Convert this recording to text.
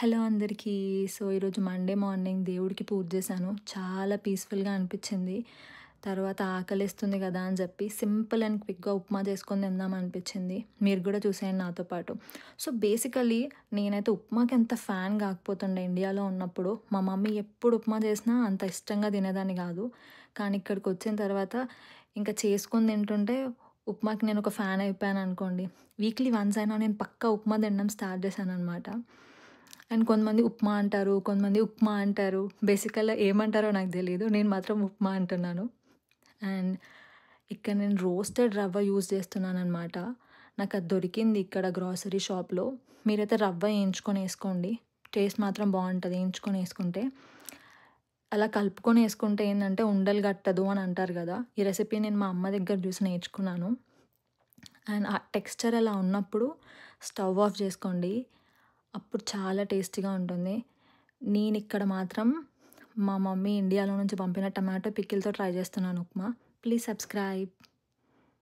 Hello అందరికీ. ఈరోజు Monday morning దేవుడికి పూజ చేశాను. చాలా పీస్‌ఫుల్‌గా అనిపిచ్చింది. తర్వాత ఆకలేస్తుంది గదా అని చెప్పి సింపుల్ అండ్ క్విక్‌గా ఉప్మా చేసుకొని తిందాం అనిపిచ్చింది. మీరు గూడా చూసేయండి నాతో పాటు. బేసికల్లీ నేనైతే ఉప్మాకి అంత ఫ్యాన్ గాకపోతుండే ఇండియాలో ఉన్నప్పుడు. మా మమ్మీ ఎప్పుడు ఉప్మా చేసినా అంత ఇష్టంగా తినేదాన్ని గాదు. కానీ ఇక్కడికొచ్చిన తర్వాత ఇంకా చేసుకొని తింటుంటే ఉప్మాకి నేనొక ఫ్యాన్ అయిపోయాననుకోండి. వీక్లీ వన్స్ అయినా నేను పక్కా ఉప్మా తినడం స్టార్ట్ చేశాననమాట. అండ్ కొంతమంది ఉప్మా అంటారు. కొంతమంది ఉప్మా అంటారు. బేసికల్‌గా ఏమంటారో నాకు తెలీదు. నేను మాత్రం ఉప్మా అంటున్నాను. అండ్ ఇక్కడ నేను రోస్టెడ్ రవ్వ యూజ్ చేస్తున్నాననమాట. నాకది దొరికింది ఇక్కడ గ్రోసరీ షాప్‌లో. మీరైతే రవ్వ ఏయించుకొని ఏసుకోండి. టేస్ట్ మాత్రం బావుంటది ఏయించుకొని ఏసుకుంటే. అలా కలుపుకొని ఏసుకుంటే ఏందంటే ఉండలు గట్టదు అని అంటారు గదా! ఈ రెసిపీ నేను మా అమ్మ దగ్గర చూసి నేర్చుకున్నాను. అండ్ ఆ టెక్స్చర్ అలా ఉన్నప్పుడు స్టవ్ ఆఫ్ జేసుకోండి. అప్పుడు చాలా టేస్టీగా ఉంటుంది. నేనిక్కడ మాత్రం మా మమ్మీ ఇండియాలో నుంచి పంపిన టమాటో పికిల్‌తో ట్రై చేస్తున్నాను ఉప్మా. Please subscribe.